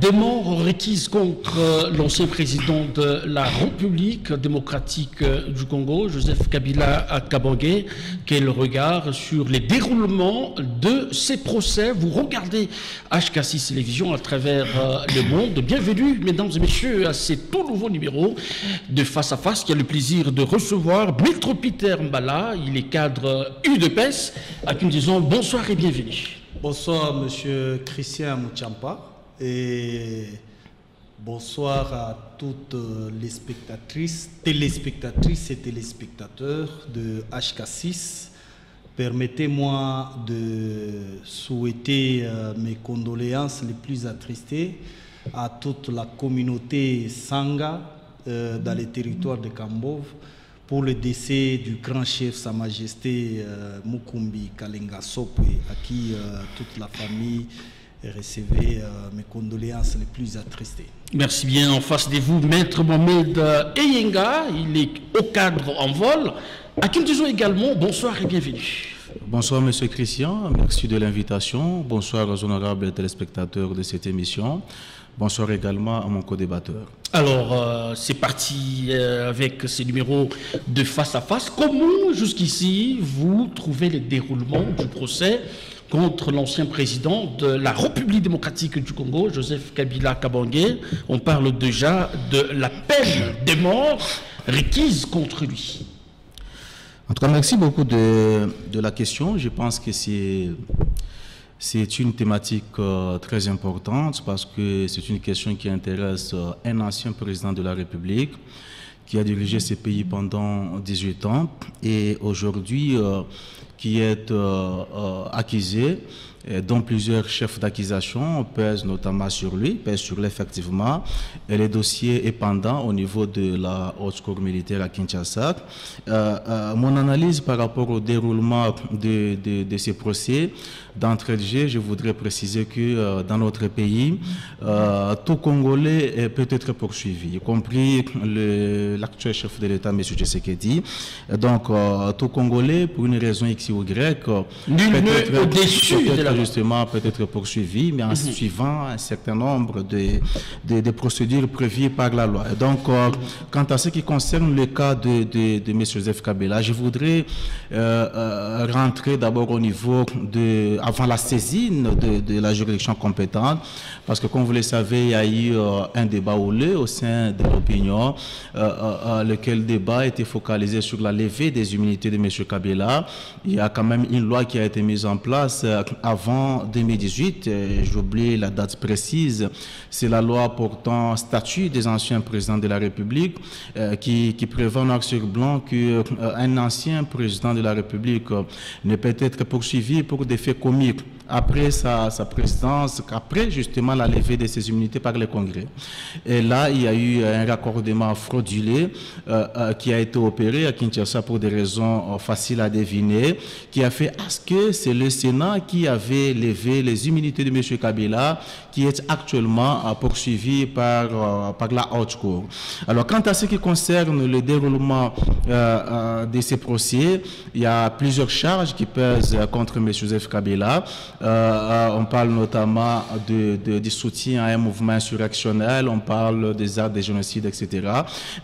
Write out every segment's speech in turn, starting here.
Des morts requises contre l'ancien président de la République démocratique du Congo, Joseph Kabila Kabange. Quel regard sur les déroulements de ces procès? Vous regardez HK6 Télévision à travers le monde. Bienvenue, mesdames et messieurs, à ce tout nouveau numéro de Face à Face qui a le plaisir de recevoir Maître Peter Mbala. Il est cadre UDPS, à qui nous disons bonsoir et bienvenue. Bonsoir, monsieur Christian Mouchampa. Et bonsoir à toutes les téléspectatrices et téléspectateurs de HK6. Permettez-moi de souhaiter mes condoléances les plus attristées à toute la communauté Sangha dans les territoires de Kambove pour le décès du grand chef Sa Majesté Mukumbi Kalenga Sokwe, à qui toute la famille recevez mes condoléances les plus attristées. Merci bien. En face de vous, Maître Mohamed Eyenga, il est au cadre en vol. À qui nous disons également bonsoir et bienvenue. Bonsoir Monsieur Christian, merci de l'invitation. Bonsoir aux honorables téléspectateurs de cette émission. Bonsoir également à mon co-débatteur. Alors, c'est parti avec ces numéros de Face à Face. Comment, jusqu'ici, vous trouvez le déroulement du procès contre l'ancien président de la République démocratique du Congo, Joseph Kabila Kabange? On parle déjà de la peine de mort requise contre lui. En tout cas, merci beaucoup de la question. Je pense que c'est une thématique très importante parce que c'est une question qui intéresse un ancien président de la République qui a dirigé ce pays pendant 18 ans et aujourd'hui qui est accusé, dont plusieurs chefs d'accusation pèsent notamment sur lui, pèsent sur lui effectivement, et le dossier est pendant au niveau de la haute cour militaire à Kinshasa. Mon analyse par rapport au déroulement de ces procès, d'entrée de jeu, je voudrais préciser que dans notre pays, tout Congolais peut être poursuivi, y compris l'actuel chef de l'État, M. Tshisekedi. Donc, tout Congolais, pour une raison X ou Y, peut être poursuivi, mais en suivant un certain nombre de procédures prévues par la loi. Et donc, quant à ce qui concerne le cas de M. Joseph Kabila, je voudrais rentrer d'abord au niveau avant la saisine de la juridiction compétente, parce que comme vous le savez, il y a eu un débat houleux au sein de l'opinion, lequel débat était focalisé sur la levée des immunités de M. Kabila. Il y a quand même une loi qui a été mise en place avant 2018, j'oublie la date précise, c'est la loi portant statut des anciens présidents de la République qui prévoit noir sur blanc qu'un ancien président de la République ne peut être poursuivi pour des faits commis après sa présidence, qu'après justement la levée de ses immunités par le Congrès. Et là, il y a eu un raccordement frauduleux qui a été opéré à Kinshasa pour des raisons faciles à deviner, qui a fait à ce que c'est le Sénat qui avait levé les immunités de M. Kabila, qui est actuellement poursuivi par la haute cour. Alors, quant à ce qui concerne le déroulement de ces procès, il y a plusieurs charges qui pèsent contre M. Joseph Kabila. On parle notamment du soutien à un mouvement insurrectionnel, on parle des actes de génocide, etc.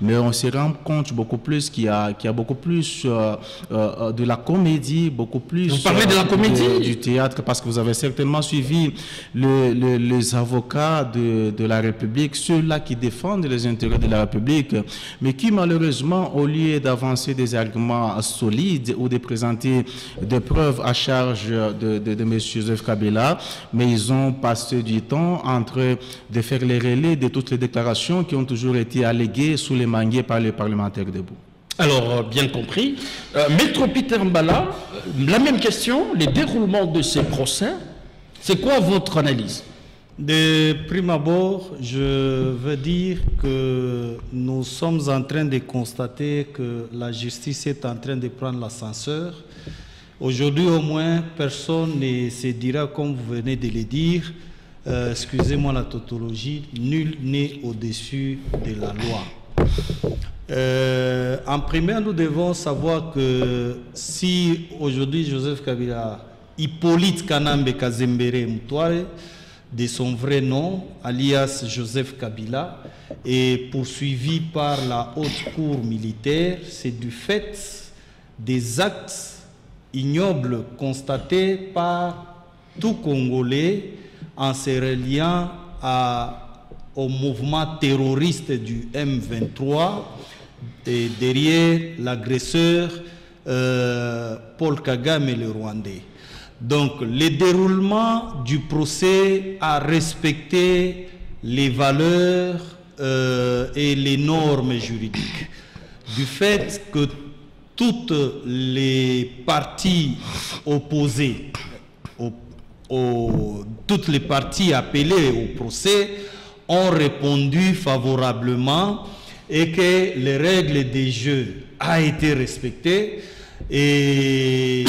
Mais on se rend compte beaucoup plus qu'il y a beaucoup plus de la comédie, beaucoup plus vous parlez de la comédie du théâtre, parce que vous avez certainement suivi les avocats de la République, ceux-là qui défendent les intérêts de la République, mais qui malheureusement, au lieu d'avancer des arguments solides ou de présenter des preuves à charge de M. Joseph Kabila, mais ils ont passé du temps entre de faire les relais de toutes les déclarations qui ont toujours été alléguées sous les manguiers par les parlementaires debout. Alors, bien compris. Maître Peter Mbala, la même question, les déroulements de ces procès, c'est quoi votre analyse? De prime abord, je veux dire que nous sommes en train de constater que la justice est en train de prendre l'ascenseur. Aujourd'hui, au moins, personne ne se dira, comme vous venez de le dire, excusez-moi la tautologie, nul n'est au-dessus de la loi. En primaire, nous devons savoir que si aujourd'hui Joseph Kabila, Hippolyte Kanambe Kazembere Mutware, de son vrai nom, alias Joseph Kabila, est poursuivi par la haute cour militaire, c'est du fait des actes ignobles constatés par tout Congolais en se reliant au mouvement terroriste du M23 et derrière l'agresseur Paul Kagame le Rwandais. Donc le déroulement du procès a respecté les valeurs et les normes juridiques. Du fait que toutes les parties opposées, toutes les parties appelées au procès ont répondu favorablement et que les règles des jeux ont été respectées. Et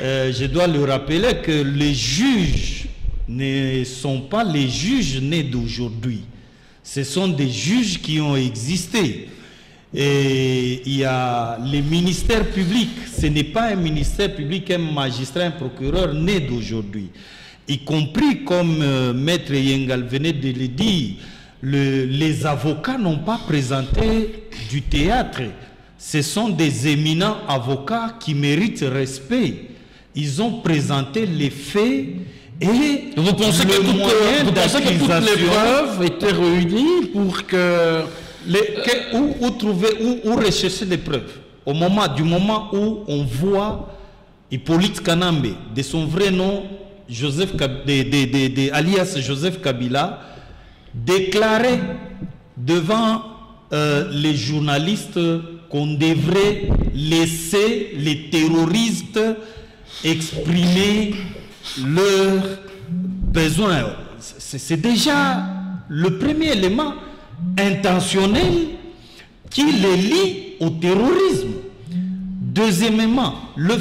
je dois le rappeler que les juges ne sont pas les juges nés d'aujourd'hui. Ce sont des juges qui ont existé. Et il y a les ministères publics. Ce n'est pas un ministère public, un magistrat, un procureur né d'aujourd'hui. Y compris, comme Maître Yengal venait de le dire, les avocats n'ont pas présenté du théâtre. Ce sont des éminents avocats qui méritent respect. Ils ont présenté les faits et vous pensez que toutes les preuves étaient réunies pour que... Où rechercher les preuves? Du moment où on voit Hippolyte Kanambe, de son vrai nom, alias Joseph Kabila, déclarer devant les journalistes qu'on devrait laisser les terroristes exprimer leurs besoins. C'est déjà le premier élément intentionnel qui les lie au terrorisme. Deuxièmement, le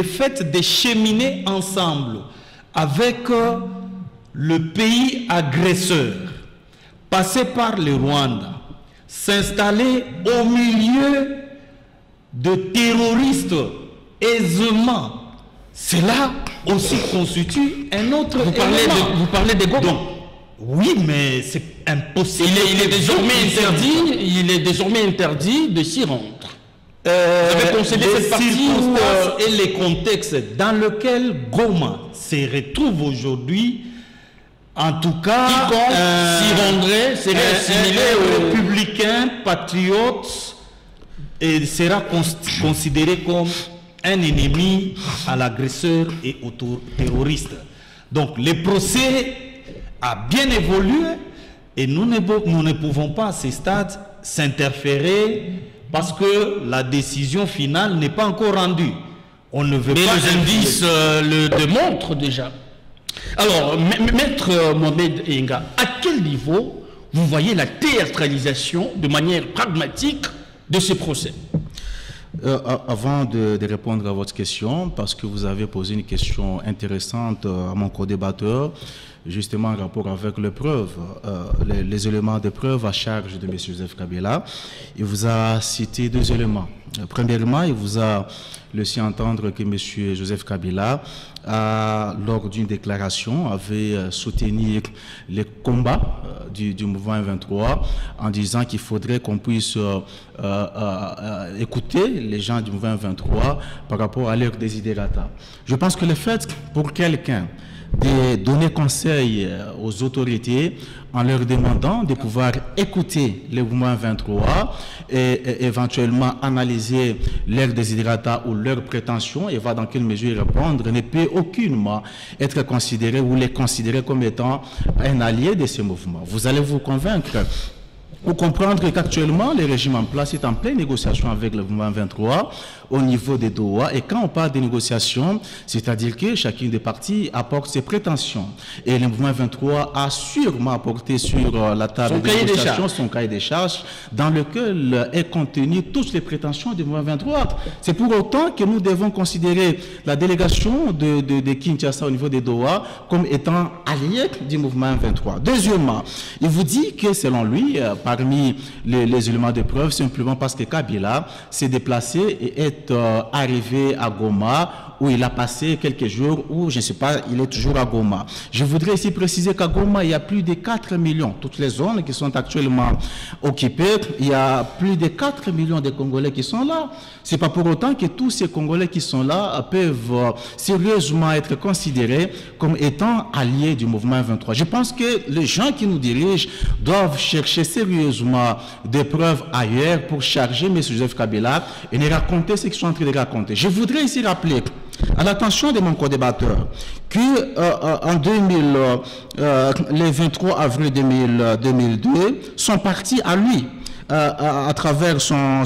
fait de cheminer ensemble avec le pays agresseur, passer par le Rwanda, s'installer au milieu de terroristes aisément, cela aussi constitue un autre élément. Vous parlez des Goma. Donc, oui, mais c'est impossible. Il est désormais interdit de s'y rendre. Vous avez concédé cette partie et les contextes dans lesquels Goma se retrouve aujourd'hui, en tout cas, s'y rendrait, serait assimilé aux républicains, patriotes, et sera considéré comme un ennemi à l'agresseur et au terroriste. Donc, le procès a bien évolué et nous ne pouvons pas à ce stade s'interférer parce que la décision finale n'est pas encore rendue. On ne veut pas. Les indices le démontrent déjà. Alors, Maître Mohamed Enga, à quel niveau vous voyez la théâtralisation de manière pragmatique de ces procès? Avant de répondre à votre question, parce que vous avez posé une question intéressante à mon co-débatteur, justement en rapport avec les preuves, les éléments de preuve à charge de M. Joseph Kabila, il vous a cité deux éléments. Premièrement, il vous a laissé entendre que M. Joseph Kabila, lors d'une déclaration, avait soutenu les combats du mouvement 23 en disant qu'il faudrait qu'on puisse écouter les gens du mouvement 23 par rapport à leurs desiderata. Je pense que le fait pour quelqu'un de donner conseil aux autorités en leur demandant de pouvoir écouter le mouvement 23 et éventuellement analyser leurs desiderata ou leurs prétentions et voir dans quelle mesure répondre ne peut aucunement être considéré ou les considérer comme étant un allié de ce mouvement. Vous allez vous convaincre pour comprendre qu'actuellement, le régime en place est en pleine négociation avec le mouvement 23 au niveau des Doha. Et quand on parle de négociations, c'est-à-dire que chacune des parties apporte ses prétentions. Et le mouvement 23 a sûrement apporté sur la table de négociation son cahier des charges dans lequel est contenu toutes les prétentions du mouvement 23. C'est pour autant que nous devons considérer la délégation de Kinshasa au niveau des Doha comme étant alliée du mouvement 23. Deuxièmement, il vous dit que selon lui, parmi les éléments de preuve, simplement parce que Kabila s'est déplacé et est arrivé à Goma, où il a passé quelques jours, où je ne sais pas, il est toujours à Goma. Je voudrais ici préciser qu'à Goma, il y a plus de 4 millions, toutes les zones qui sont actuellement occupées, il y a plus de 4 millions de Congolais qui sont là. C'est pas pour autant que tous ces Congolais qui sont là peuvent sérieusement être considérés comme étant alliés du mouvement 23. Je pense que les gens qui nous dirigent doivent chercher sérieusement des preuves ailleurs pour charger M. Joseph Kabila et ne raconter ce qu'ils sont en train de raconter. Je voudrais ici rappeler à l'attention de mon co-débatteur que le 23 avril 2002, son parti à lui, à travers son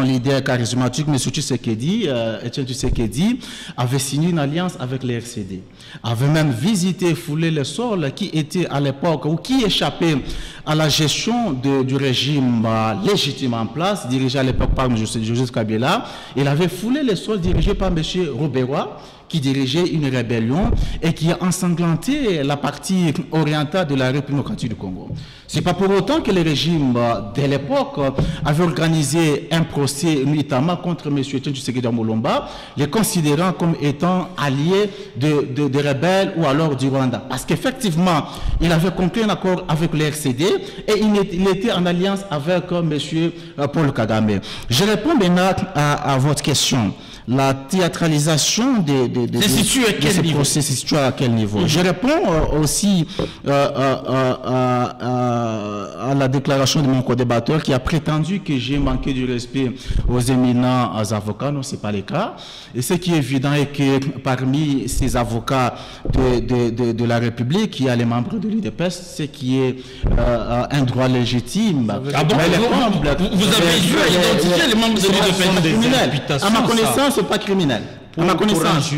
leader charismatique, M. Tshisekedi, Etienne Tshisekedi, avait signé une alliance avec les RCD, avait même visité, foulé le sol qui était à l'époque, ou qui échappait à la gestion du régime légitime en place, dirigé à l'époque par M. Joseph Kabila. Il avait foulé le sol dirigé par M. Roberoa, qui dirigeait une rébellion et qui a ensanglanté la partie orientale de la République démocratique du Congo. Ce n'est pas pour autant que le régime de l'époque avait organisé un procès notamment contre M. Etienne Tshisekedi Mulumba, les considérant comme étant alliés de rebelles ou alors du Rwanda. Parce qu'effectivement, il avait conclu un accord avec le RCD et il était en alliance avec M. Paul Kagame. Je réponds maintenant à votre question. La théâtralisation de ces procès se situe à quel niveau? Je réponds aussi à la déclaration de mon co-débatteur qui a prétendu que j'ai manqué du respect aux éminents avocats. Non, ce n'est pas le cas. Et ce qui est évident est que parmi ces avocats de la République, il y a les membres de l'UDPS, ce qui est un droit légitime. Ah bon, vous avez dû identifier les membres de l'UDPS? À ma connaissance, ce n'est pas criminel. À ma connaissance,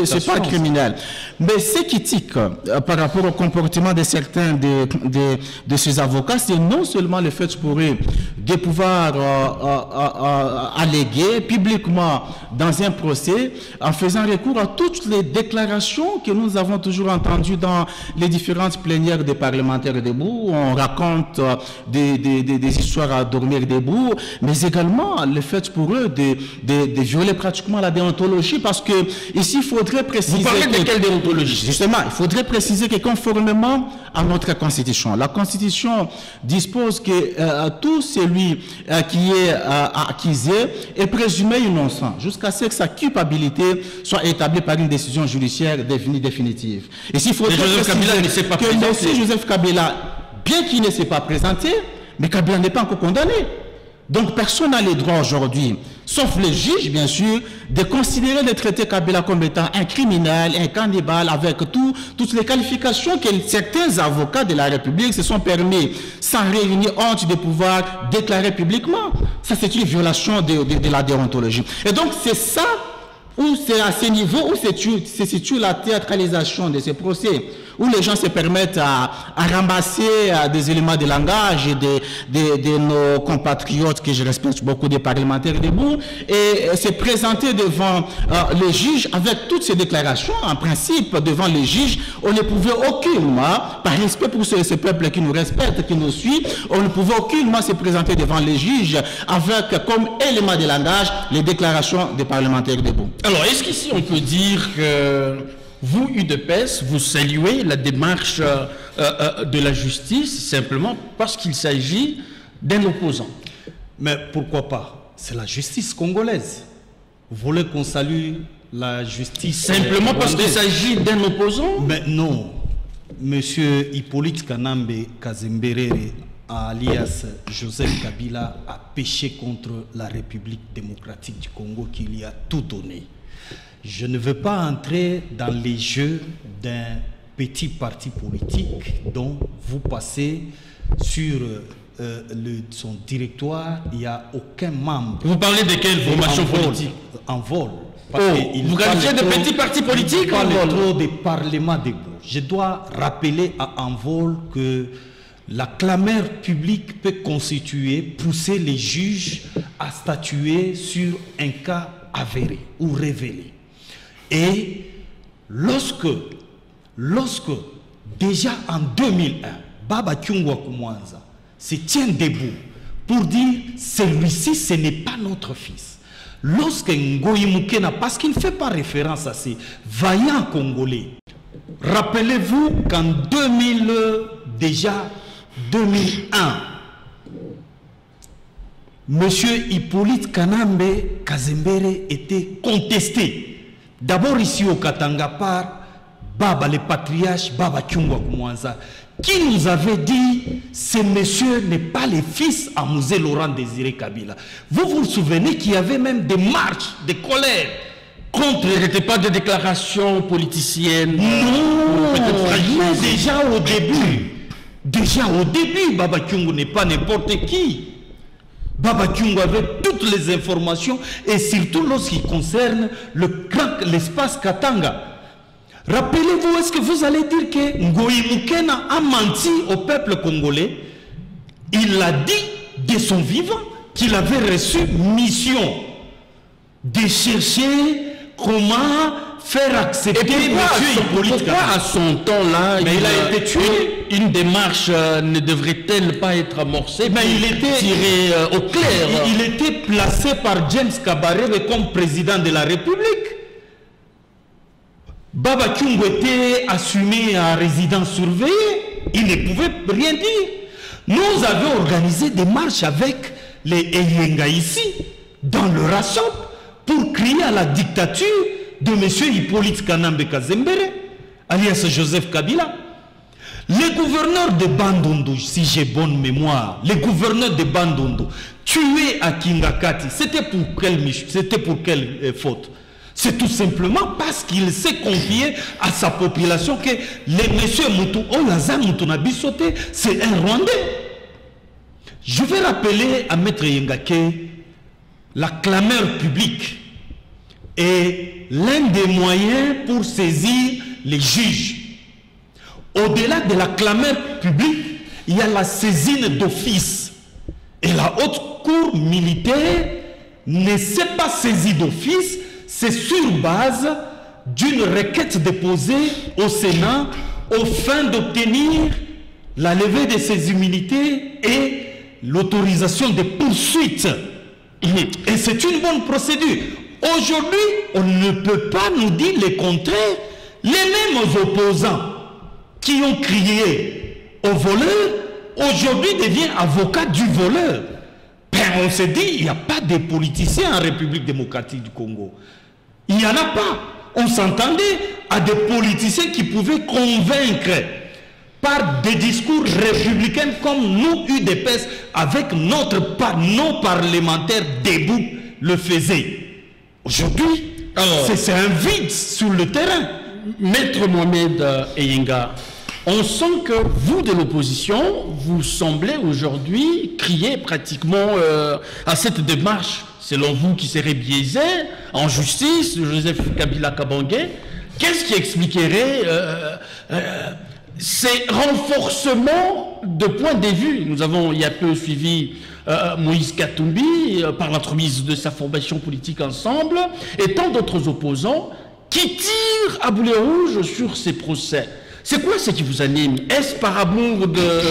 c'est pas criminel. Mais ce qui tique par rapport au comportement de certains de ces avocats, c'est non seulement le fait pour eux de pouvoir alléguer publiquement dans un procès en faisant recours à toutes les déclarations que nous avons toujours entendues dans les différentes plénières des parlementaires debout, où on raconte des histoires à dormir debout, mais également le fait pour eux de violer pratiquement la déontologie, parce que ici il faudrait préciser... Vous parlez de quelle déontologie? Justement, il faudrait préciser que conformément à notre Constitution, la Constitution dispose que tout celui qui est accusé est présumé innocent jusqu'à ce que sa culpabilité soit établie par une décision judiciaire définitive. Et s'il faudrait préciser que M. Joseph Kabila, bien qu'il ne s'est pas présenté, mais Kabila n'est pas encore condamné. Donc personne n'a le droit aujourd'hui, sauf les juges bien sûr, de considérer de traiter Kabila comme étant un criminel, un cannibale, avec toutes les qualifications que certains avocats de la République se sont permis, sans réunir honte, de pouvoir déclarer publiquement. Ça, c'est une violation de la déontologie. Et donc c'est ça, où c'est à ce niveau où se situe la théâtralisation de ces procès, où les gens se permettent à ramasser des éléments de langage de nos compatriotes, que je respecte beaucoup, des parlementaires debout, et se présenter devant les juges avec toutes ces déclarations. En principe, devant les juges, on ne pouvait aucunement, par respect pour ce peuple qui nous respecte, qui nous suit, on ne pouvait aucunement se présenter devant les juges avec comme élément de langage les déclarations des parlementaires debout. Alors, est-ce qu'ici on peut dire que vous, UDPS, vous saluez la démarche de la justice simplement parce qu'il s'agit d'un opposant? Mais pourquoi pas? C'est la justice congolaise. Vous voulez qu'on salue la justice simplement parce qu'il s'agit d'un opposant? Mais non. Monsieur Hippolyte Kanambe Kazemberere, alias Joseph Kabila, a péché contre la République démocratique du Congo qui lui a tout donné. Je ne veux pas entrer dans les jeux d'un petit parti politique dont vous passez sur son directoire, il n'y a aucun membre. Vous parlez de quelle formation politique? En vol. Vous qualifiez de petits partis politiques? Il parle trop des parlements de gauche. Je dois rappeler à Envol que la clameur publique peut constituer, pousser les juges à statuer sur un cas avéré ou révélé. Et lorsque déjà en 2001, Baba Kyungwa Kumwanza se tient debout pour dire celui-ci, ce n'est pas notre fils. Lorsque Ngoyi Mukena, parce qu'il ne fait pas référence à ces vaillants Congolais, rappelez-vous qu'en 2001, Monsieur Hippolyte Kanambe Kazembere était contesté. D'abord ici au Katanga par Baba le patriarche, Baba Kyungwa Kumwanza, qui nous avait dit ce monsieur n'est pas le fils à Mouzé Laurent Désiré Kabila. Vous vous souvenez qu'il y avait même des marches, des colères contre. Il n'était pas de déclaration politicienne. Non, mais déjà au début, Baba Kyungwa n'est pas n'importe qui. Baba Kyungwa avait toutes les informations et surtout lorsqu'il concerne l'espace Katanga. Rappelez-vous, est-ce que vous allez dire que Ngoyi Mukena a menti au peuple congolais? Il a dit de son vivant qu'il avait reçu mission de chercher comment faire accepter M. Hippolyte Kanambe. Pourquoi à son temps-là, il a été tué? Une démarche ne devrait-elle pas être amorcée? Mais il était tiré au clair. Il était placé par James Kabarebe comme président de la République. Baba Kyungwa était assumé à résidence surveillée. Il ne pouvait rien dire. Nous avions organisé des marches avec les Eyenga ici, dans le Rachop, pour crier à la dictature de M. Hippolyte Kanambe Kazembere, alias Joseph Kabila. Les gouverneurs de Bandundu, si j'ai bonne mémoire, les gouverneurs de Bandundu, tués à Kingakati, c'était pour quelle faute? C'est tout simplement parce qu'il s'est confié à sa population que les messieurs Moutou, Olaza Moutunabi sauté, c'est un Rwandais. Je vais rappeler à Maître Yengake, la clameur publique est l'un des moyens pour saisir les juges. Au-delà de la clameur publique, il y a la saisine d'office. Et la haute cour militaire ne s'est pas saisie d'office, c'est sur base d'une requête déposée au Sénat aux fins d'obtenir la levée de ses immunités et l'autorisation des poursuites. Et c'est une bonne procédure. Aujourd'hui, on ne peut pas nous dire le contraire. Les mêmes opposants qui ont crié au voleur, aujourd'hui deviennent avocats du voleur. Ben, on s'est dit, il n'y a pas de politiciens en République démocratique du Congo. Il n'y en a pas. On s'entendait à des politiciens qui pouvaient convaincre par des discours républicains comme nous, UDPS, avec nos parlementaires debout le faisaient. Aujourd'hui, c'est un vide sur le terrain. Maître Mohamed Eyenga, on sent que vous de l'opposition, vous semblez aujourd'hui crier pratiquement à cette démarche, selon vous, qui serait biaisée en justice, Joseph Kabila Kabange. Qu'est-ce qui expliquerait ces renforcements de points de vue? Nous avons il y a peu suivi Moïse Katumbi par l'entremise de sa formation politique Ensemble et tant d'autres opposants qui tirent à boulet rouge sur ces procès. C'est quoi ce qui vous anime? Est-ce par amour de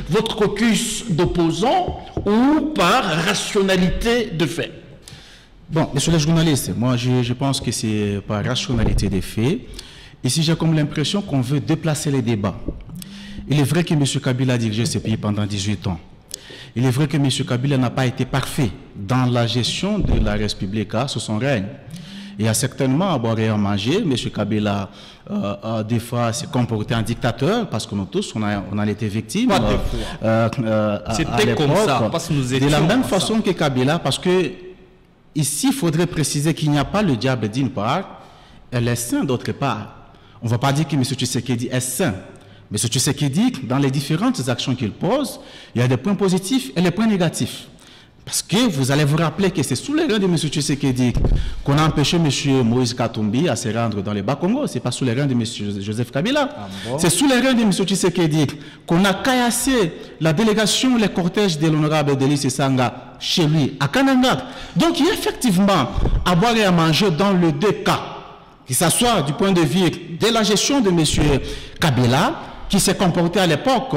votre caucus d'opposants ou par rationalité de fait? Bon, messieurs les journalistes, moi je pense que c'est par rationalité des faits. Ici, j'ai comme l'impression qu'on veut déplacer les débats. Il est vrai que M. Kabila a dirigé ce pays pendant 18 ans. Il est vrai que M. Kabila n'a pas été parfait dans la gestion de la Res Publica sous son règne. Il a certainement à boire et à manger. M. Kabila, des fois, s'est comporté en dictateur, parce que nous tous, on a été victimes. C'était comme ça, parce que nous étions... De la même façon que Kabila, parce que ici, il faudrait préciser qu'il n'y a pas le diable d'une part, et les saints d'autre part. On ne va pas dire que M. Tshisekedi est saint, M. Tshisekedi, dans les différentes actions qu'il pose, il y a des points positifs et les points négatifs. Parce que vous allez vous rappeler que c'est sous les reins de M. Tshisekedi qu'on a empêché M. Moïse Katumbi à se rendre dans les Bas-Congo. Ce n'est pas sous les reins de M. Joseph Kabila. Bon. C'est sous les reins de M. Tshisekedi qu'on a caillassé la délégation, les cortèges de l'honorable Delis Sanga chez lui, à Kananga. Donc il y a effectivement à boire et à manger dans les deux cas. Que ce soit du point de vue de la gestion de M. Kabila, qui s'est comporté à l'époque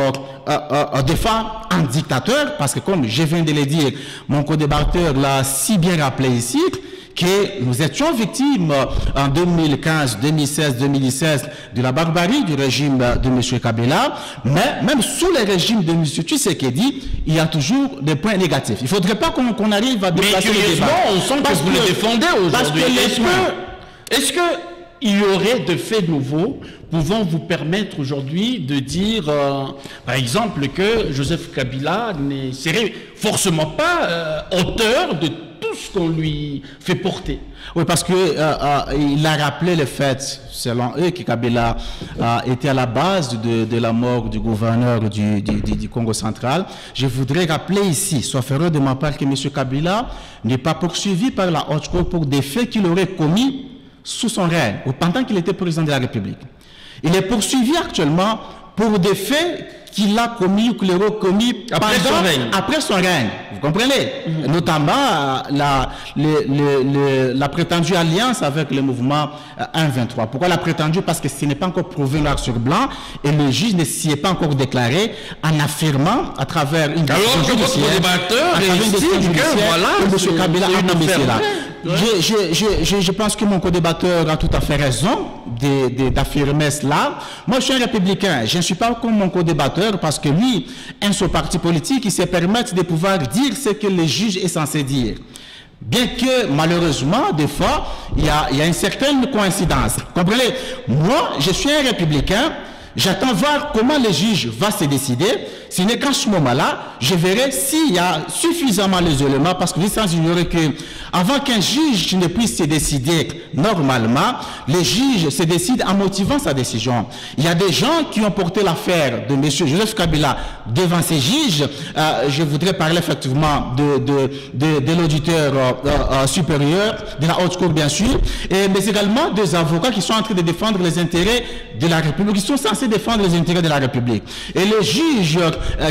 des fois en dictateur, parce que comme je viens de le dire, mon co-débatteur l'a si bien rappelé ici, que nous étions victimes en 2015, 2016, 2017 de la barbarie du régime de M. Kabila, mais même sous le régime de M. Tshisekedi, il y a toujours des points négatifs. Il ne faudrait pas qu'on arrive à déplacer le débat. On sent que vous le défendez aujourd'hui. Est-ce qu'il y aurait de faits nouveaux pouvant vous permettre aujourd'hui de dire, par exemple, que Joseph Kabila ne serait forcément pas auteur de tout ce qu'on lui fait porter? Oui, parce qu'il a rappelé le fait, selon eux, que Kabila était à la base de la mort du gouverneur du Congo central. Je voudrais rappeler ici, sauf erreur de ma part, que M. Kabila n'est pas poursuivi par la haute cour pour des faits qu'il aurait commis sous son règne, ou pendant qu'il était président de la République. Il est poursuivi actuellement pour des faits qu'il a commis ou qu'il aurait commis après son règne. Vous comprenez? Notamment la prétendue alliance avec le mouvement 1-23. Pourquoi la prétendue? Parce que ce n'est pas encore prouvé noir sur blanc et le juge ne s'y est pas encore déclaré en affirmant à travers une décision judiciaire que M. Kabila a nommé cela. Je pense que mon co-débatteur a tout à fait raison d'affirmer cela. Moi, je suis un républicain. Je ne suis pas comme mon co-débatteur parce que lui, son parti politique, il se permet de pouvoir dire ce que le juge est censé dire. Bien que, malheureusement, des fois, il y a une certaine coïncidence. Comprenez? Moi, je suis un républicain. J'attends voir comment le juge va se décider. Ce n'est qu'à ce moment-là, je verrai s'il y a suffisamment les éléments, parce que sans ignorer que avant qu'un juge ne puisse se décider normalement, le juge se décide en motivant sa décision. Il y a des gens qui ont porté l'affaire de M. Joseph Kabila devant ces juges. Je voudrais parler effectivement de l'auditeur supérieur, de la haute cour bien sûr, mais également des avocats qui sont en train de défendre les intérêts de la République, qui sont censés défendre les intérêts de la République. Et le juge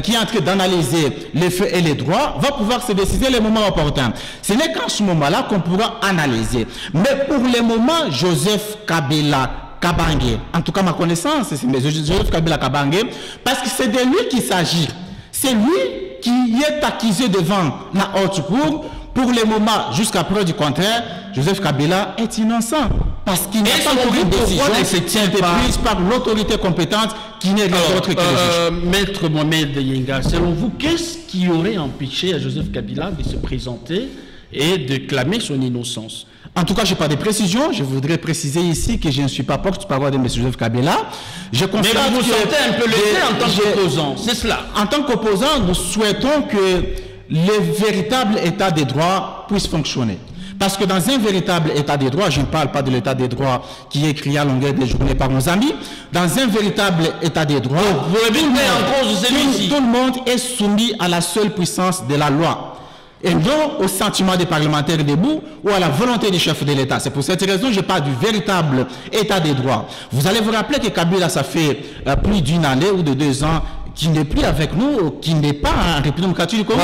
qui est en train d'analyser les faits et les droits va pouvoir se décider le moment opportun. Ce n'est qu'en ce moment-là qu'on pourra analyser. Mais pour le moment, Joseph Kabila Kabange, en tout cas ma connaissance, c'est Joseph Kabila Kabange, parce que c'est de lui qu'il s'agit. C'est lui qui est accusé devant la haute cour. Pour le moment, jusqu'à preuve du contraire, Joseph Kabila est innocent. Parce qu'il n'y a pas encore une décision qui a été prise par l'autorité compétente qui n'est rien d'autre que le juge. Maître Mohamed Yenga, selon vous, qu'est-ce qui aurait empêché à Joseph Kabila de se présenter et de clamer son innocence? En tout cas, je n'ai pas de précision. Je voudrais préciser ici que je ne suis pas porte-parole de M. Joseph Kabila. Mais vous sentez un peu l'été en tant qu'opposant, c'est cela? En tant qu'opposant, nous souhaitons que le véritable état des droits puisse fonctionner. Parce que dans un véritable état des droits, je ne parle pas de l'état des droits qui est écrit à longueur de journée par nos amis, dans un véritable état des droits, tout le monde est soumis à la seule puissance de la loi. Et non au sentiment des parlementaires debout ou à la volonté du chef de l'État. C'est pour cette raison que je parle du véritable état des droits. Vous allez vous rappeler que Kabila, ça fait plus d'une année ou de 2 ans qui n'est plus avec nous, qui n'est pas en République démocratique du Congo.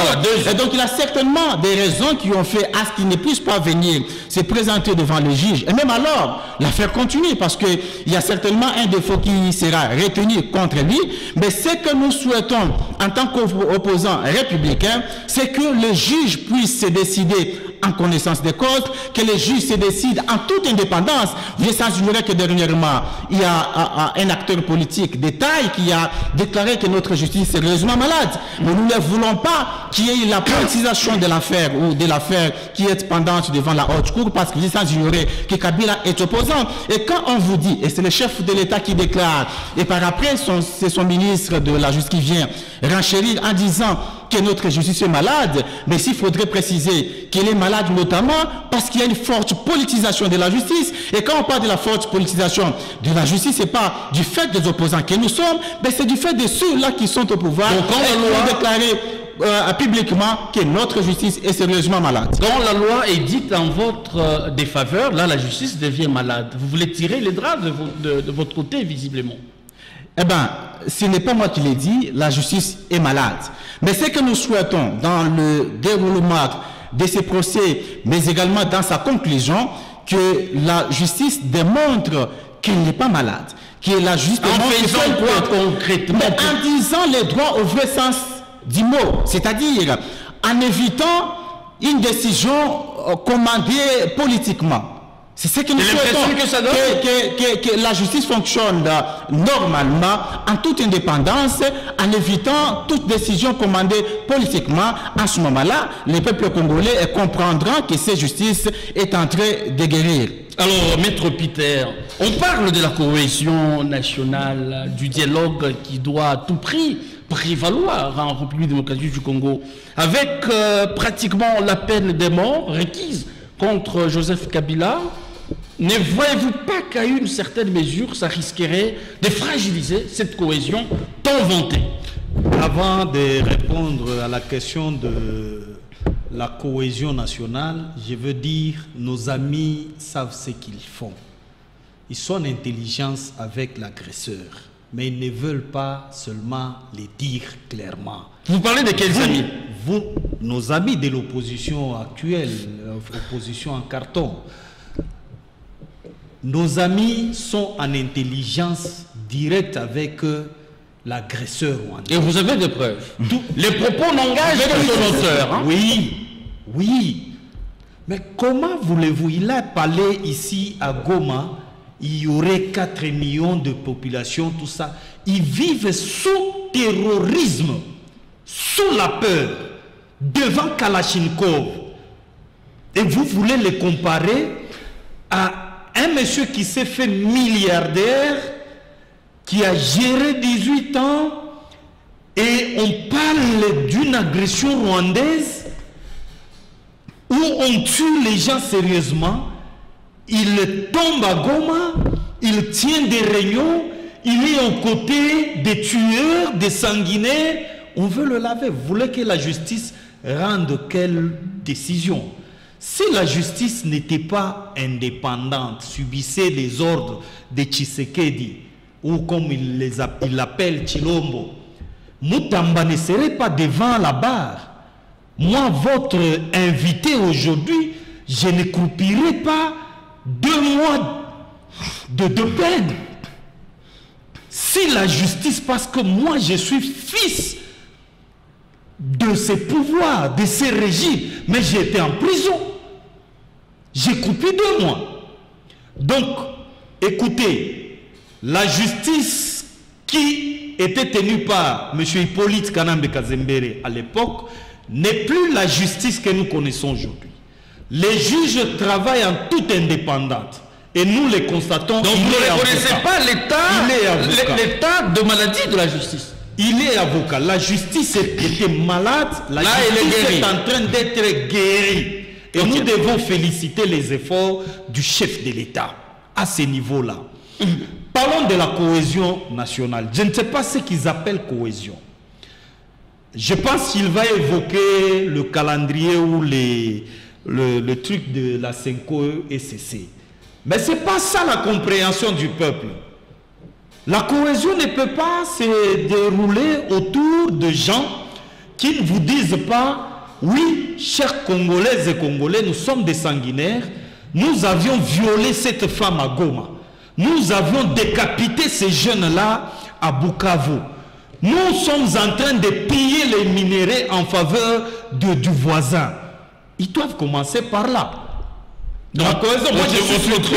Et donc il a certainement des raisons qui ont fait à ce qu'il ne puisse pas venir se présenter devant le juge. Et même alors, l'affaire continue parce qu'il y a certainement un défaut qui sera retenu contre lui. Mais ce que nous souhaitons en tant qu'opposants républicains, c'est que le juge puisse se décider en connaissance des causes, que les juges se décident en toute indépendance. Vous savez que dernièrement, il y a un acteur politique de taille qui a déclaré que notre justice est sérieusement malade. Mais nous ne voulons pas qu'il y ait la politisation de l'affaire ou de l'affaire qui est pendante devant la haute cour parce que vous savez que Kabila est opposant. Et quand on vous dit, et c'est le chef de l'État qui déclare, et par après, c'est son ministre de la Justice qui vient renchérir en disant que notre justice est malade, mais s'il faudrait préciser qu'elle est malade notamment parce qu'il y a une forte politisation de la justice. Et quand on parle de la forte politisation de la justice, ce n'est pas du fait des opposants que nous sommes, mais c'est du fait de ceux-là qui sont au pouvoir. Donc, quand la loi déclaré publiquement que notre justice est sérieusement malade. Quand la loi est dite en votre défaveur, là la justice devient malade. Vous voulez tirer les draps de votre côté, visiblement. Eh bien, ce n'est pas moi qui l'ai dit, la justice est malade. Mais ce que nous souhaitons dans le déroulement de ces procès, mais également dans sa conclusion, que la justice démontre qu'elle n'est pas malade. Que la justice en faisant quoi concrètement? En disant les droits au vrai sens du mot, c'est-à-dire en évitant une décision commandée politiquement. C'est ce que nous souhaitons, que ça donne. Que la justice fonctionne normalement, en toute indépendance, en évitant toute décision commandée politiquement. À ce moment-là, les peuples congolais comprendront que cette justice est en train de guérir. Alors, Maître Peter, on parle de la cohésion nationale, du dialogue qui doit à tout prix prévaloir en République démocratique du Congo, avec pratiquement la peine de mort requise contre Joseph Kabila. Ne voyez-vous pas qu'à une certaine mesure, ça risquerait de fragiliser cette cohésion tant vantée? Avant de répondre à la question de la cohésion nationale, je veux dire, nos amis savent ce qu'ils font. Ils sont en intelligence avec l'agresseur, mais ils ne veulent pas seulement les dire clairement. Vous parlez de quels amis? Vous, nos amis de l'opposition actuelle, opposition en carton. Nos amis sont en intelligence directe avec l'agresseur rwandais. Et vous avez des preuves? Les propos n'engagent que son auteur. Hein? Oui, oui. Mais comment voulez-vous? Il a parlé ici à Goma, il y aurait 4 millions de population, tout ça. Ils vivent sous terrorisme, sous la peur, devant Kalachnikov. Et vous voulez les comparer à un monsieur qui s'est fait milliardaire, qui a géré 18 ans, et on parle d'une agression rwandaise où on tue les gens sérieusement. Il tombe à Goma, il tient des réunions, il est aux côtés des tueurs, des sanguinaires. On veut le laver. Vous voulez que la justice rende quelle décision? Si la justice n'était pas indépendante, subissait les ordres de Tshisekedi, ou comme il l'appelle Chilombo, Moutamba ne serait pas devant la barre. Moi, votre invité aujourd'hui, je ne coupirai pas 2 mois de peine. Si la justice, parce que moi je suis fils de ces pouvoirs, de ces régimes, mais j'ai été en prison. J'ai coupé 2 mois. Donc, écoutez, la justice qui était tenue par M. Hippolyte Kanambe Kazembere à l'époque n'est plus la justice que nous connaissons aujourd'hui. Les juges travaillent en toute indépendance. Et nous les constatons. Donc vous ne reconnaissez pas l'état de maladie de la justice? Il est avocat. La justice était malade. La justice est en train d'être guérie. Et nous devons féliciter les efforts du chef de l'État à ce niveau-là. Parlons de la cohésion nationale. Je ne sais pas ce qu'ils appellent cohésion. Je pense qu'il va évoquer le calendrier ou le truc de la 5E et CC. Mais ce n'est pas ça la compréhension du peuple. La cohésion ne peut pas se dérouler autour de gens qui ne vous disent pas: oui, chers Congolaises et Congolais, nous sommes des sanguinaires. Nous avions violé cette femme à Goma. Nous avions décapité ces jeunes-là à Bukavu. Nous sommes en train de piller les minéraux en faveur du voisin. Ils doivent commencer par là. Donc, moi je suis autrement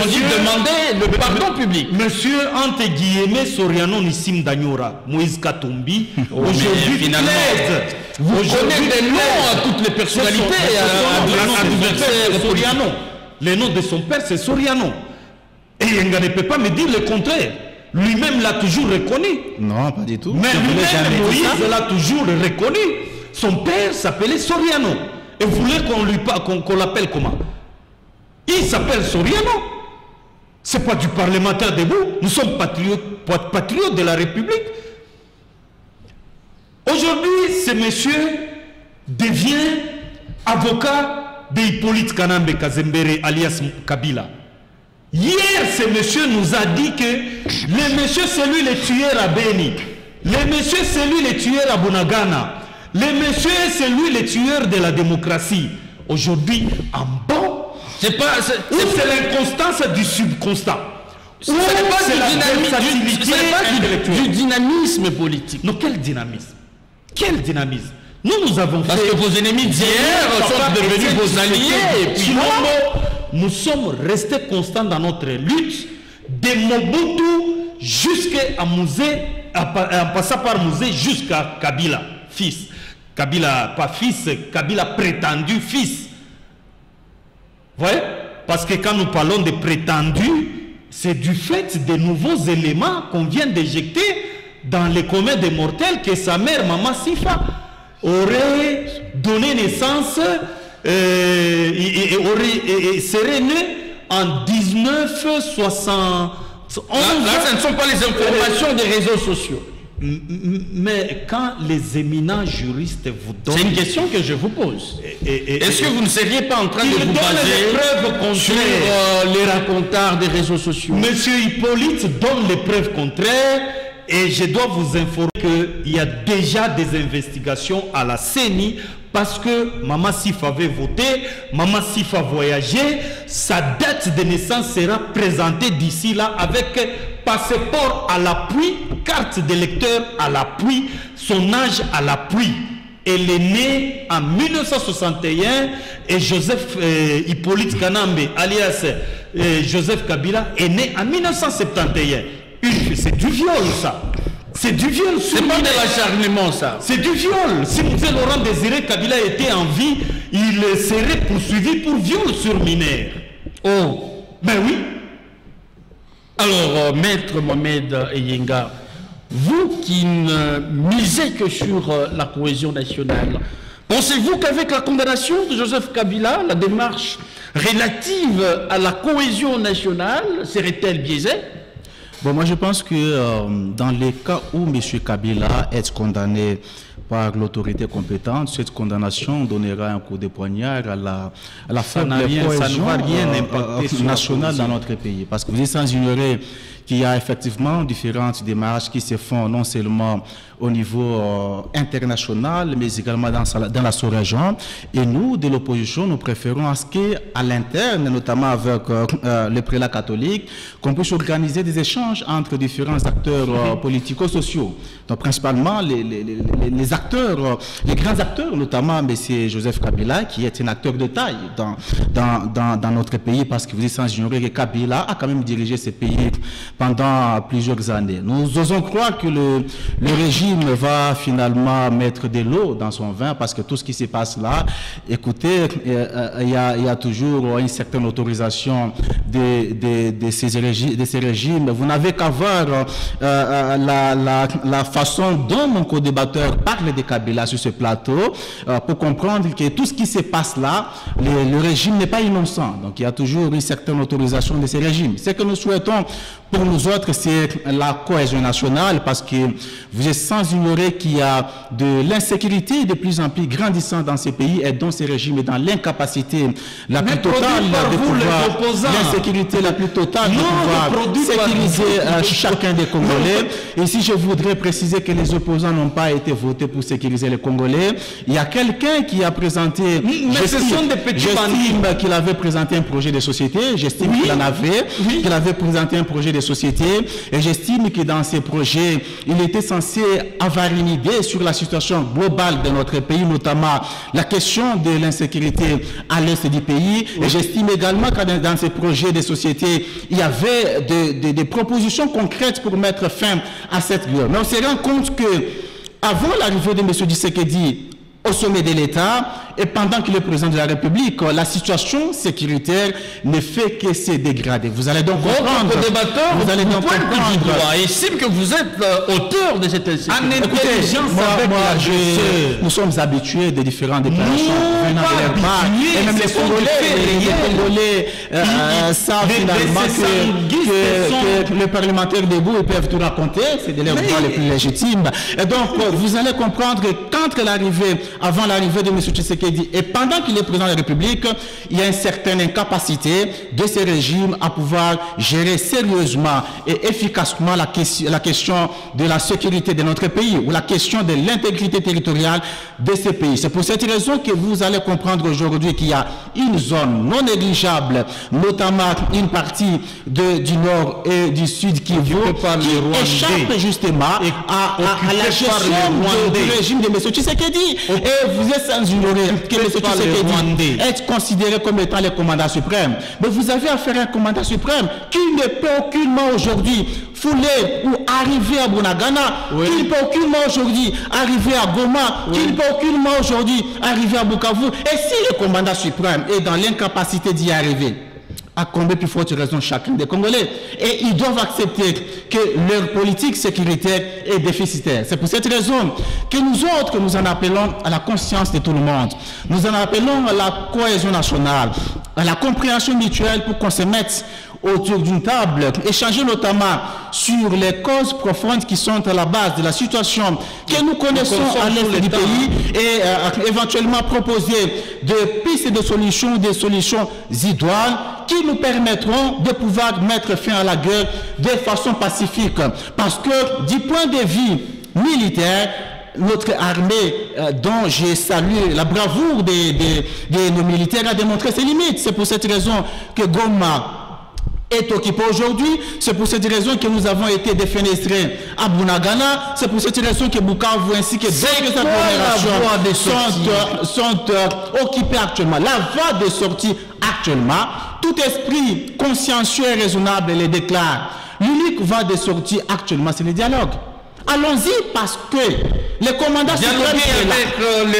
dit, demander le pardon public. Monsieur entre guillemets Soriano Nissim Danyora, Moïse Katumbi, aujourd'hui finalement, vous connaissez des noms à toutes les personnalités, à Soriano. Le nom de son père c'est Soriano. Et il ne peut pas me dire le contraire. Lui-même l'a toujours reconnu. Non, pas du tout. Mais lui-même, Moïse l'a toujours reconnu. Son père s'appelait Soriano. Et vous voulez qu'on l'appelle comment? Il s'appelle Soriano. Ce n'est pas du parlementaire debout. Nous sommes patriotes de la République. Aujourd'hui, ce monsieur devient avocat d'Hippolyte Kanambe Kazembere, alias Kabila. Hier, ce monsieur nous a dit que le monsieur, c'est lui le tueur à Beni. Le monsieur, c'est lui le tueur à Bunagana. Le monsieur, c'est lui le tueur de la démocratie. Aujourd'hui, en bon, c'est l'inconstance du subconstant. Ce n'est pas du dynamisme politique. Non, quel dynamisme? Quel dynamisme? Nous avons fait... Parce que vos ennemis d'hier sont devenus vos alliés. Et puis nous sommes restés constants dans notre lutte de Mobutu jusqu'à Mouzé, en passant par Mouzé jusqu'à Kabila, fils. Kabila, pas fils, Kabila prétendu fils. Vous voyez? Parce que quand nous parlons de prétendu, c'est du fait des nouveaux éléments qu'on vient d'éjecter dans les communs des mortels que sa mère, Maman Sifa, aurait donné naissance et serait née en 1971. Là, ce ne sont pas les informations des réseaux sociaux. Mais quand les éminents juristes vous donnent... C'est une question que je vous pose. Est-ce que vous ne seriez pas en train de vous baser sur les racontards des réseaux sociaux? Monsieur Hippolyte donne les preuves contraires et je dois vous informer qu'il y a déjà des investigations à la CENI parce que Maman Sif avait voté, Maman Sif a voyagé, sa date de naissance sera présentée d'ici là avec passeport à l'appui, carte d'électeur à l'appui, son âge à l'appui. Elle est née en 1961 et Joseph Hippolyte Kanambe, alias Joseph Kabila, est né en 1971. C'est du viol, ça. C'est du viol. C'est pas de l'acharnement, ça. C'est du viol. Si M. Laurent Désiré Kabila était en vie, il serait poursuivi pour viol sur mineur. Oh. Ben oui. Alors, Maître Mohamed Eyenga, vous qui ne misez que sur la cohésion nationale, pensez-vous qu'avec la condamnation de Joseph Kabila, la démarche relative à la cohésion nationale serait-elle biaisée? Bon, moi je pense que dans les cas où M. Kabila est condamné par l'autorité compétente, cette condamnation donnera un coup de poignard à la faible cohésion nationale dans notre pays. Parce que vous êtes sans ignorer qu'il y a effectivement différentes démarches qui se font non seulement au niveau international, mais également dans la sous-région. Et nous, de l'opposition, nous préférons à ce qu'à l'interne, notamment avec le prélat catholique, qu'on puisse organiser des échanges entre différents acteurs politico-sociaux. Donc, principalement, les acteurs, les grands acteurs, notamment M. Joseph Kabila, qui est un acteur de taille dans notre pays, parce que vous êtes sans ignorer que Kabila a quand même dirigé ce pays pendant plusieurs années. Nous osons croire que le régime va finalement mettre de l'eau dans son vin, parce que tout ce qui se passe là, écoutez, il y a toujours une certaine autorisation de ces régimes. Vous n'avez qu'à voir la façon dont mon co-débatteur parle de Kabila sur ce plateau pour comprendre que tout ce qui se passe là, le régime n'est pas innocent. Donc il y a toujours une certaine autorisation de ces régimes. Ce que nous souhaitons pour nous autres, c'est la cohésion nationale, parce que vous êtes sans ignorer qu'il y a de l'insécurité de plus en plus grandissante dans ces pays et dans ces régimes, et dans l'incapacité la plus totale de pouvoir, l'insécurité la plus totale de pouvoir sécuriser chacun des Congolais. Et si je voudrais préciser que les opposants n'ont pas été votés pour sécuriser les Congolais, il y a quelqu'un qui a présenté, j'estime qu'il avait présenté un projet de société, j'estime qu'il en avait, qu'il avait présenté un projet de société, et j'estime que dans ces projets, il était censé avoir une idée sur la situation globale de notre pays, notamment la question de l'insécurité à l'est du pays. Et j'estime également que dans ces projets de société, il y avait des propositions concrètes pour mettre fin à cette guerre. Mais on se rend compte que avant l'arrivée de M. Tshisekedi au sommet de l'État, et pendant qu'il est président de la République, la situation sécuritaire ne fait que se dégrader. Vous allez donc comprendre. Votre débatteur, vous allez donc comprendre. Et estime que vous êtes auteur de cette insécurité. Nous sommes habitués des différentes déclarations venant de leur part. Et même les Congolais savent finalement que les parlementaires debout ils peuvent tout raconter. C'est de leurs droits les plus légitimes. Et donc, vous allez comprendre que avant l'arrivée de M. Tshisekedi et pendant qu'il est président de la République, il y a une certaine incapacité de ces régimes à pouvoir gérer sérieusement et efficacement la question de la sécurité de notre pays ou la question de l'intégrité territoriale de ce pays. C'est pour cette raison que vous allez comprendre aujourd'hui qu'il y a une zone non négligeable, notamment une partie du nord et du sud qui échappe justement à la gestion du régime de M. Tshisekedi. Et vous êtes sans ignorer que M. Tshisekedi est considéré comme étant le commandant suprême. Mais vous avez affaire à un commandant suprême qui ne peut aucunement aujourd'hui fouler ou arriver à Bunagana, qui ne peut aucunement aujourd'hui arriver à Goma, qui ne peut aucunement aujourd'hui arriver à Bukavu. Et si le commandant suprême est dans l'incapacité d'y arriver, à combien plus forte raison chacun des Congolais. Et ils doivent accepter que leur politique sécuritaire est déficitaire. C'est pour cette raison que nous autres, nous en appelons à la conscience de tout le monde. Nous en appelons à la cohésion nationale, à la compréhension mutuelle pour qu'on se mette autour d'une table, échanger notamment sur les causes profondes qui sont à la base de la situation que nous connaissons à l'est du pays et éventuellement proposer des pistes de solutions, des solutions idoines qui nous permettront de pouvoir mettre fin à la guerre de façon pacifique. Parce que du point de vue militaire, notre armée, dont j'ai salué la bravoure de nos militaires, a démontré ses limites. C'est pour cette raison que Goma est occupé aujourd'hui. C'est pour cette raison que nous avons été défenestrés à Bunagana. C'est pour cette raison que Bukavu ainsi que d'autres agglomérations sont occupées actuellement. La voie de sortie actuellement, tout esprit consciencieux et raisonnable les déclare. L'unique voie de sortie actuellement, c'est le dialogue. Allons-y parce que le commandant suprême qui est là, le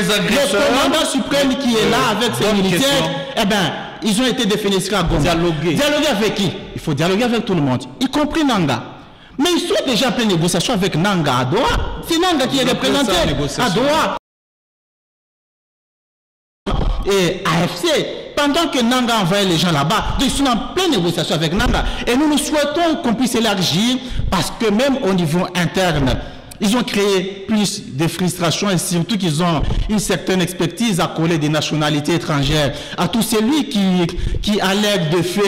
commandant suprême qui est là avec ses militaires, eh bien, ils ont été défenestrés à Goma. Dialoguer avec qui? Il faut dialoguer avec tout le monde, y compris Nanga. Mais ils sont déjà en pleine négociation avec Nanga à Doha. C'est Nanga qui est représenté à Doha. Et AFC, pendant que Nanga envoyait les gens là-bas, ils sont en pleine négociation avec Nanga. Et nous souhaitons qu'on puisse élargir parce que même au niveau interne, ils ont créé plus de frustration et surtout qu'ils ont une certaine expertise à coller des nationalités étrangères à tout celui qui allègue de fait ou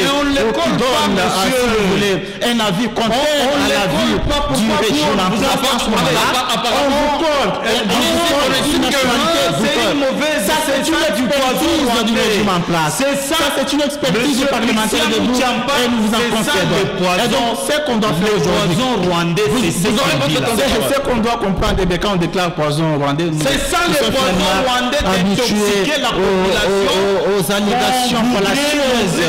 qui donne si vous voulez, un avis contraire à l'avis du régime en place. À ce moment-là, on vous colle une nationalité. Ça, c'est une expertise du régime en place. Ça, c'est une expertise du parlementaire de vous et nous vous en concédons. Et donc, c'est qu'on doit faire aujourd'hui. C'est qu'on doit comprendre et quand on déclare poison rwandais, c'est ça le poison rwandais d'intoxiquer la population aux allégations fallacieuses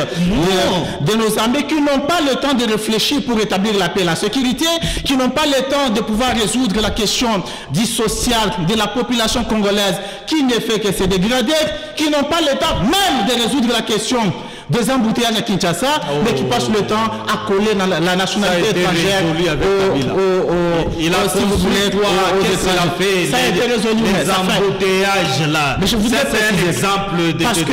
de nos amis qui n'ont pas le temps de réfléchir pour établir la paix et la sécurité, qui n'ont pas le temps de pouvoir résoudre la question du social de la population congolaise qui ne fait que se dégrader, qui n'ont pas le temps même de résoudre la question des embouteillages à Kinshasa, mais qui passent le temps à coller la nationalité étrangère si vous voulez, ça a été résolu. Les embouteillages là, mais je vous c'est un exemple de parce que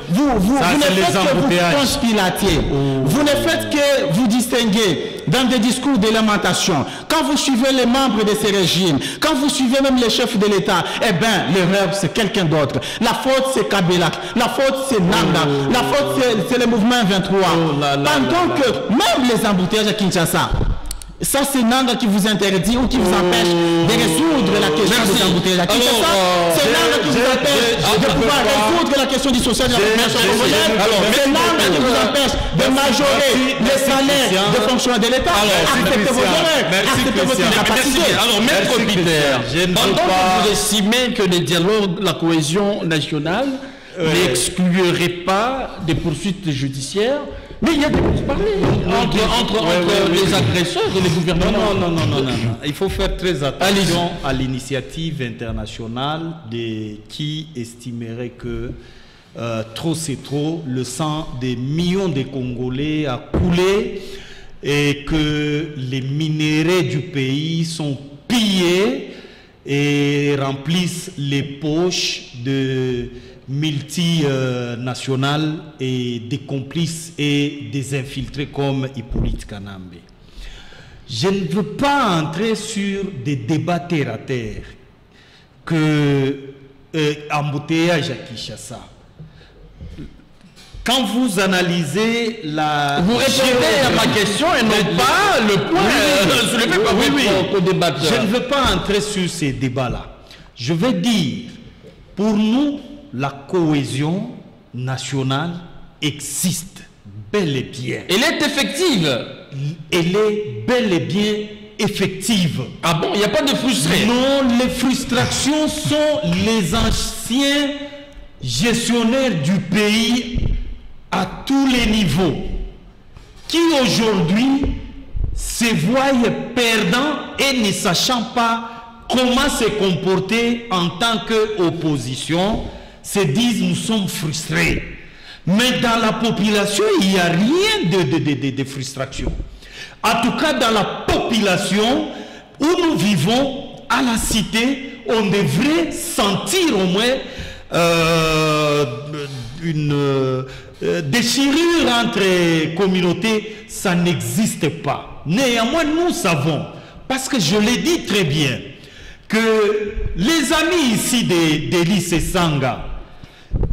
vous ne faites que vous conspirater, vous ne faites que vous distinguer dans des discours de lamentation. Quand vous suivez les membres de ces régimes, quand vous suivez même les chefs de l'État, eh bien, l'erreur, c'est quelqu'un d'autre. La faute, c'est Kabila. La faute, c'est Nanga. La faute, c'est le mouvement 23. Pendant que même les embouteillages à Kinshasa, ça c'est Nanga qui vous interdit ou qui vous empêche de résoudre la question des embouteillages à Kinshasa. C'est Nanga qui vous empêche de pouvoir résoudre la question du social de la population congolaise. C'est Nanga qui vous empêche de majorer les salaires des fonctionnaires de l'État. Acceptez vos erreurs, acceptez votre incapacité. Alors, Maître Peter, pendant que vous estimez que le dialogue, la cohésion nationale n'excluerait pas des poursuites judiciaires, Mais il y a des pourparlers entre les agresseurs et les gouvernements. Non. Il faut faire très attention à l'initiative internationale qui estimerait que trop c'est trop, le sang des millions de Congolais a coulé et que les minéraux du pays sont pillés et remplissent les poches de multinationales et des complices et des infiltrés comme Hippolyte Kanambe. Je ne veux pas entrer sur des débats terre à terre que embouteillage à Kinshasa. Quand vous analysez la... Vous répondez à ma question et non pas le point soulevé par votre débatteur. Je ne veux pas entrer sur ces débats-là. Je veux dire, pour nous, la cohésion nationale existe bel et bien. Elle est effective. Elle est bel et bien effective. Ah bon, il n'y a pas de frustrés? Non, les frustrations sont les anciens gestionnaires du pays à tous les niveaux qui aujourd'hui se voient perdants et ne sachant pas comment se comporter en tant qu'opposition, se disent nous sommes frustrés. Mais dans la population, il n'y a rien de frustration. En tout cas, dans la population où nous vivons, à la cité, on devrait sentir au moins une déchirure entre communautés. Ça n'existe pas. Néanmoins, nous savons, parce que je l'ai dit très bien, que les amis ici d'Elie Sesanga,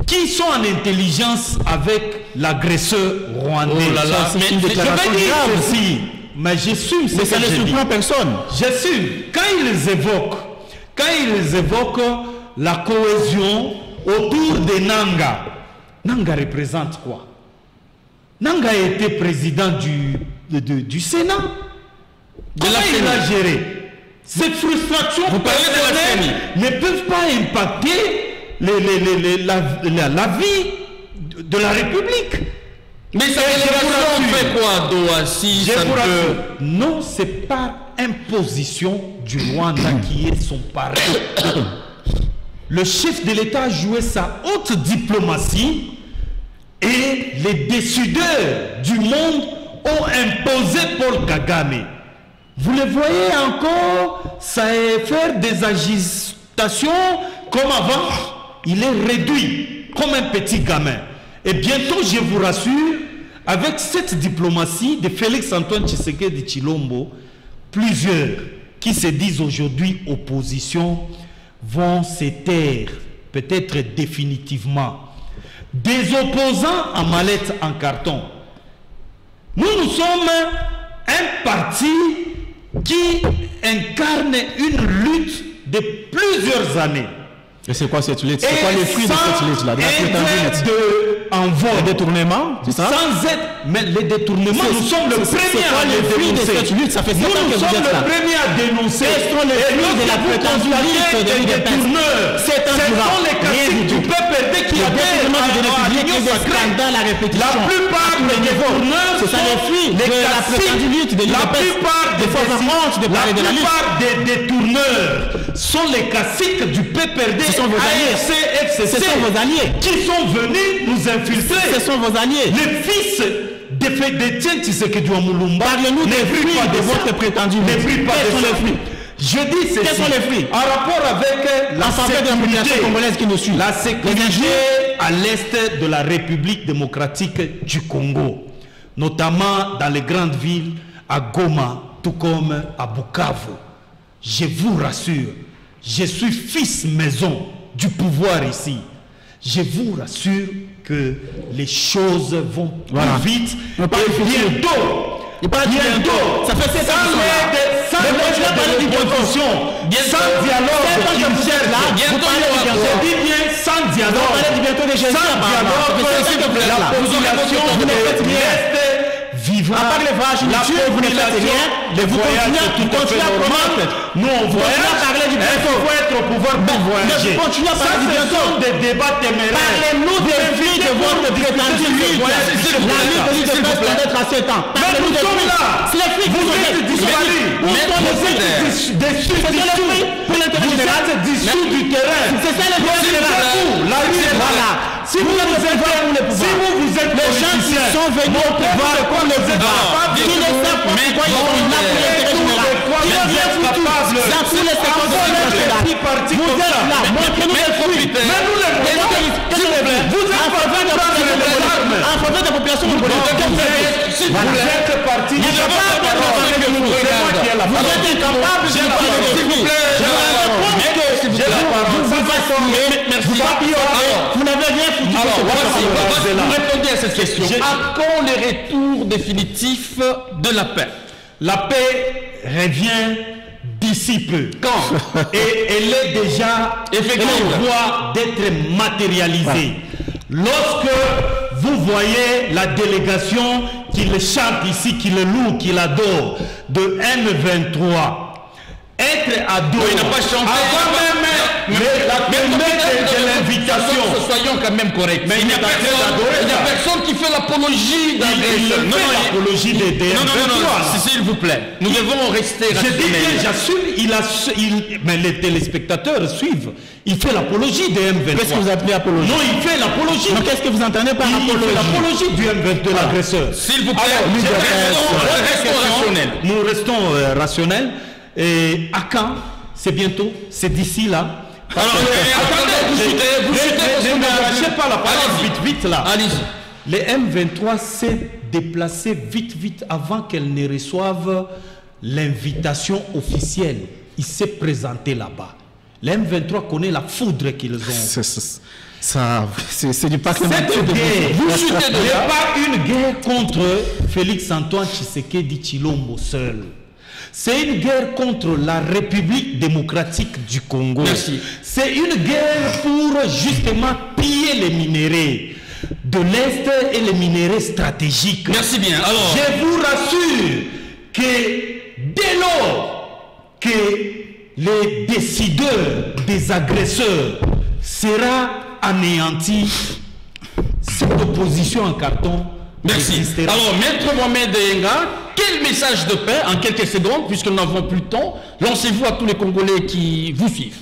qui sont en intelligence avec l'agresseur rwandais. Oh là là, c'est une déclaration grave aussi. Mais j'assume ce mais ça ne surprend personne. J'assume. Quand ils évoquent la cohésion autour de Nanga, Nanga représente quoi? Nanga a été président du Sénat. Comment il a géré? Ces frustrations ne peuvent pas impacter la vie de la République. Mais ça fait quoi, Doha, si ça ne peut... Non, c'est par imposition du Rwanda qui est son parrain. Le chef de l'État a joué sa haute diplomatie et les décideurs du monde ont imposé Paul Kagame. Vous le voyez encore, ça est faire des agitations comme avant. Il est réduit comme un petit gamin. Et bientôt, je vous rassure, avec cette diplomatie de Félix-Antoine Tshisekedi Tshilombo, plusieurs qui se disent aujourd'hui opposition vont se taire, peut-être définitivement. Des opposants en mallette en carton. Nous sommes un parti qui incarne une lutte de plusieurs années. Et c'est quoi cette lutte? C'est quoi le fruit de cette lutte-là? Le détournement, c'est ça? Sans être, mais les détournements, nous sommes le premier à les dénoncer. Nous sommes le premier à dénoncer. Quels sont les fruits de la prétendue lutte des détourneurs? Ce sont les caciques du PPRD qui avaient à l'Union sacrée. La plupart des détourneurs sont les fruits de la prétendue lutte des détourneurs sont les caciques du PPRD. Ce sont vos alliés. Ce sont vos alliés. Qui sont venus nous infiltrer. Ce sont vos alliés. Les fils de Tiens Tshisekedi Wamulumba. Parlez-nous des fruits de votre prétendu. Quels sont les fruits? Je dis ceci. Quels sont les fruits? En rapport avec la sécurité congolaise qui nous suit. La sécurité à l'est de la République démocratique du Congo, notamment dans les grandes villes, à Goma, tout comme à Bukavu. Je vous rassure, je suis fils maison du pouvoir ici. Je vous rassure que les choses vont plus vite. Et bientôt, ça fait 7 ans sans dialogue la population de l'Est vivra à part les voyages inutiles, vous ne faites rien, vous continuez à promettre. Nous, on voyage. Il faut être au pouvoir pour voyager. Vous continuez à parler du bientôt. Ce sont des débats téméraires. Parlez-nous des fruits de votre prétendu lutte. La lutte de l'UDPS doit être à 7 ans. Parlez-nous des fruits. C'est les fruits que vous êtes disparus. Où sont les fruits pour l'intérêt général? Vous êtes dissous du terrain. C'est ça l'intérêt général. La rue, voilà. Si vous êtes les gens qui sont venus au pouvoir pour le pouvoir, qui ne savent pas pourquoi ils sont là pour l'intérêt général, qui ne viennent foutu dans tous les secteurs de l'intérêt général. Vous êtes là, montrez-nous les fruits. Mais nous les vous êtes en faveur des populations congolaises. Vous êtes parti. Vous êtes incapable de parler de fruits. Vous n'avez rien foutu. Alors, voici, vous répondez à cette question. À quand le retour définitif de la paix? La paix revient d'ici peu. Quand? Et elle est déjà en voie d'être matérialisée. Lorsque vous voyez la délégation qui le chante ici, qui le loue, qui l'adore, de M23, être ado, il n'a pas chanté. Avant même de l'invitation. Soyons quand même corrects. Mais il n'y a personne qui fait l'apologie d'agression. Non, l'apologie des M23. S'il vous plaît. Nous devons rester rationnels. Je dis que j'assume, mais les téléspectateurs suivent. Il fait l'apologie des M23. Qu'est-ce que vous appelez apologie? Non, il fait l'apologie. Mais qu'est-ce que vous entendez par apologie? Il fait l'apologie du M22, l'agresseur. S'il vous plaît, restons rationnels. Nous restons rationnels. Et à quand? C'est bientôt, c'est d'ici là. Alors, attendez, vous chutez, ne lâchez pas la parole vite là. Allez-y. Les M23 s'est déplacé vite avant qu'elles ne reçoivent l'invitation officielle. Il s'est présenté là-bas. Les M23 connaissent la foudre qu'ils ont. C'est du parc. Cette guerre, n'est pas une guerre contre Félix-Antoine Tshisekedi Tshilombo seul. C'est une guerre contre la République démocratique du Congo. Merci. C'est une guerre pour justement piller les minéraux de l'Est et les minéraux stratégiques. Merci bien. Alors, je vous rassure que dès lors que les décideurs des agresseurs sera anéanti, cette opposition en carton. Merci. Existera. Alors, Maître Mohamed Yenga, quel message de paix, en quelques secondes, puisque nous n'avons plus de temps, lancez-vous à tous les Congolais qui vous suivent.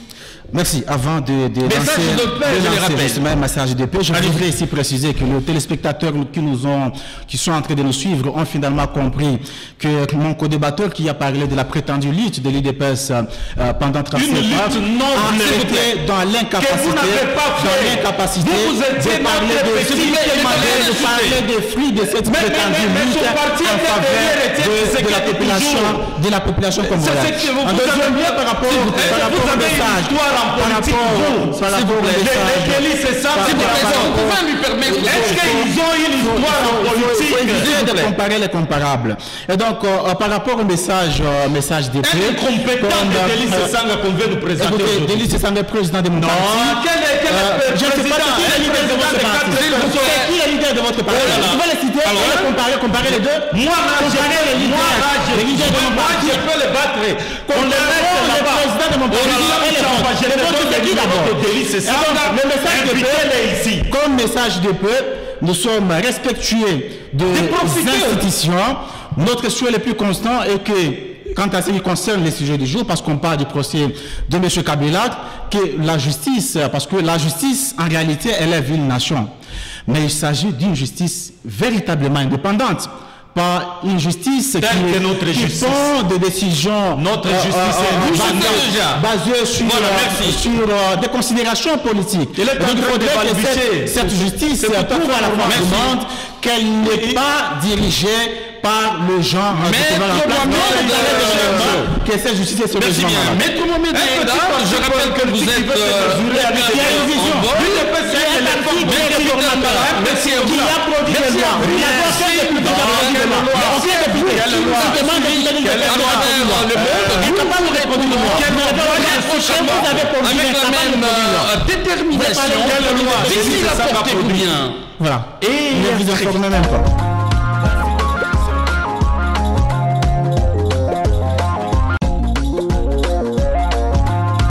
Merci. Avant de lancer un message de paix, je voudrais ici préciser que les téléspectateurs qui sont en train de nous suivre ont finalement compris que mon co-débatteur qui a parlé de la prétendue lutte de l'UDPS pendant 37 ans était dans l'incapacité de parler des fruits de cette prétendue lutte en faveur de la population congolaise. En deuxième lieu, par rapport au message, c'est ça. Vous pouvez lui permettre. Est-ce qu'ils ont une histoire en politique de comparer les comparables? Et donc, par rapport au message des paix, compétent de Délice Sanga qu'on veut nous présenter. Délice Sanga, président de mon parti. Je ne sais pas qui est le leader de votre parti. Qui est le leader de votre parti? Vous pouvez les citer et comparer les deux. Moi, les leaders de mon parti, je peux les battre. On les met le président de mon parti. Le message de paix, ici. Comme message de paix, nous sommes respectueux des institutions. Notre souhait le plus constant est que, quant à ce qui concerne les sujets du jour, parce qu'on parle du procès de M. Kabila, que la justice, parce que la justice, en réalité, elle est une nation. Mais il s'agit d'une justice véritablement indépendante. Pas une justice qui prend des décisions basées sur des considérations politiques. Il faudrait que cette justice prouve à la face du monde qu'elle n'est pas dirigée par le genre que cette justice est sur le genre. Maître Mohamed Yenga, je rappelle que vous êtes merci à vous. Avec la même détermination, d'ici la portée bien. Voilà. Et ne vous informez même pas.